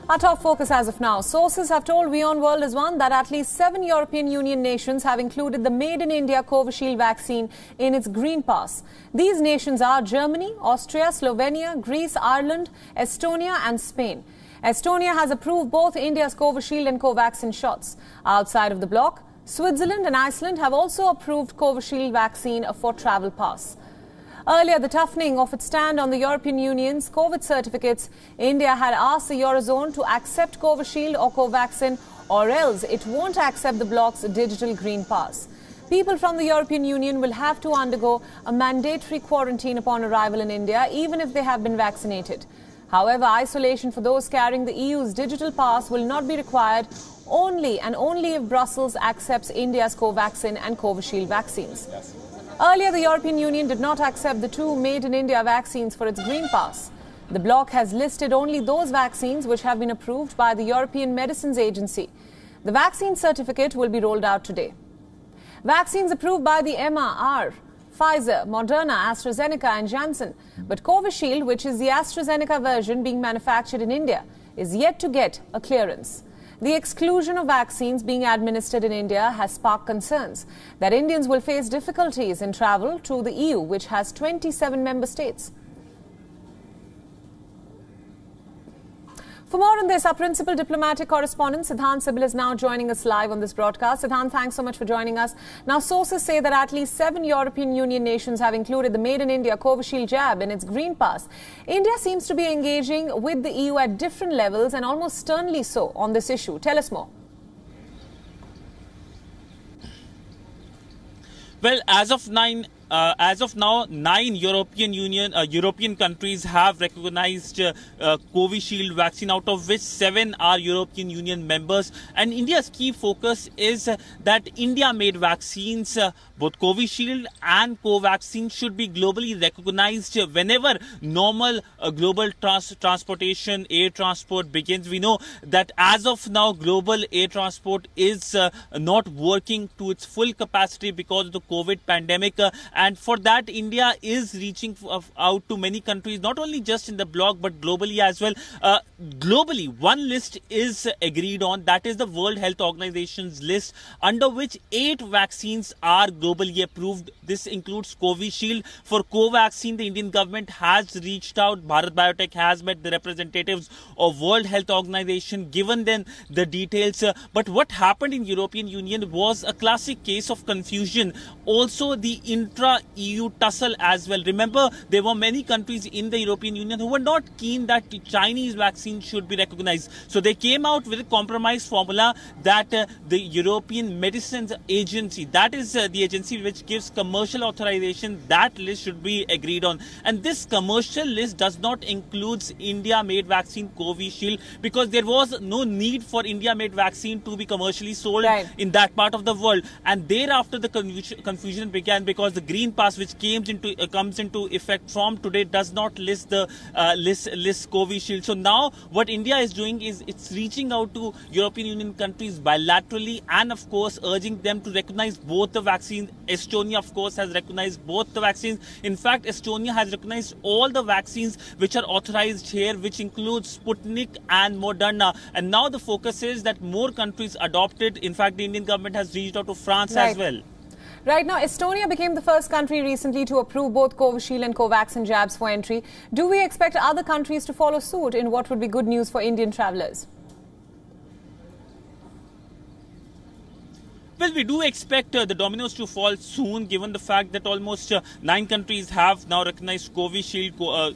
Our top focus as of now. Sources have told WION World is One that at least 7 European Union nations have included the Made in India Covishield vaccine in its Green Pass. These nations are Germany, Austria, Slovenia, Greece, Ireland, Estonia and Spain. Estonia has approved both India's Covishield and Covaxin shots. Outside of the bloc, Switzerland and Iceland have also approved Covishield vaccine for travel pass. Earlier, the toughening of its stand on the European Union's COVID certificates, India had asked the Eurozone to accept Covishield or Covaxin or else it won't accept the bloc's digital green pass. People from the European Union will have to undergo a mandatory quarantine upon arrival in India, even if they have been vaccinated. However, isolation for those carrying the EU's digital pass will not be required only if Brussels accepts India's Covaxin and Covishield vaccines. Earlier, the European Union did not accept the two Made in India vaccines for its Green Pass. The bloc has listed only those vaccines which have been approved by the European Medicines Agency. The vaccine certificate will be rolled out today. Vaccines approved by the EMA are Pfizer, Moderna, AstraZeneca and Janssen. But Covishield, which is the AstraZeneca version being manufactured in India, is yet to get a clearance. The exclusion of vaccines being administered in India has sparked concerns that Indians will face difficulties in travel to the EU, which has 27 member states. For more on this, our principal diplomatic correspondent Siddhant Sibal is now joining us live on this broadcast. Siddhant, thanks so much for joining us. Now, sources say that at least 7 European Union nations have included the Made in India Covishield jab in its Green Pass. India seems to be engaging with the EU at different levels and almost sternly so on this issue. Tell us more. Well, as of now, 9 European countries have recognized Covishield vaccine, out of which 7 are European Union members. And India's key focus is that India-made vaccines, both Covishield and Covaxin, should be globally recognized whenever normal global transportation, air transport begins. We know that as of now, global air transport is not working to its full capacity because of the COVID pandemic. And for that, India is reaching out to many countries, not only just in the bloc, but globally as well. Globally, one list is agreed on. That is the World Health Organization's list, under which 8 vaccines are globally approved. This includes Covishield. For Covaxin, the Indian government has reached out. Bharat Biotech has met the representatives of World Health Organization, given them the details. But what happened in European Union was a classic case of confusion. Also, the intra-EU tussle as well. Remember, there were many countries in the European Union who were not keen that Chinese vaccines should be recognized. So they came out with a compromise formula that the European Medicines Agency, that is the agency which gives commercial authorization, that list should be agreed on. And this commercial list does not include India-made vaccine Covishield, because there was no need for India-made vaccine to be commercially sold in that part of the world. And thereafter, the confusion began, because the Green Pass, which comes into effect from today, does not list the list Covishield. So now what India is doing is it's reaching out to European Union countries bilaterally and of course urging them to recognize both the vaccines. Estonia of course has recognized both the vaccines. In fact, Estonia has recognized all the vaccines which are authorized here, which includes Sputnik and Moderna. And now the focus is that more countries adopt it. In fact, the Indian government has reached out to France as well. Right now, Estonia became the first country recently to approve both Covishield and Covaxin jabs for entry. Do we expect other countries to follow suit in what would be good news for Indian travellers? Well, we do expect the dominoes to fall soon, given the fact that almost 9 countries have now recognized Covishield.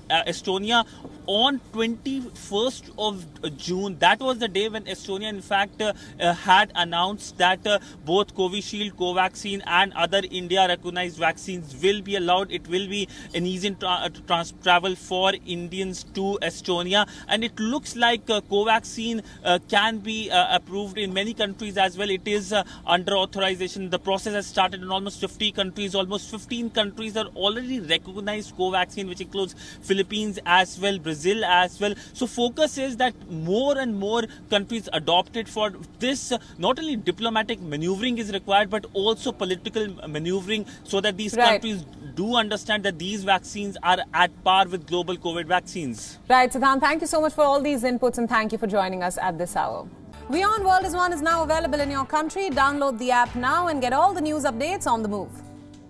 Estonia, on 21st of June, that was the day when Estonia, in fact, had announced that both Covishield, Covaxin and other India-recognized vaccines will be allowed. It will be an easy travel for Indians to Estonia. And it looks like Covaxin can be approved in many countries as well. It is under authorization. The process has started in almost 50 countries. Almost 15 countries are already recognized Covaxin, which includes Philippines as well, Brazil as well. So focus is that more and more countries adopt it. For this, not only diplomatic maneuvering is required, but also political maneuvering, so that these countries do understand that these vaccines are at par with global COVID vaccines. Right, Siddhant, thank you so much for all these inputs and thank you for joining us at this hour. WION World is One is now available in your country. Download the app now and get all the news updates on the move.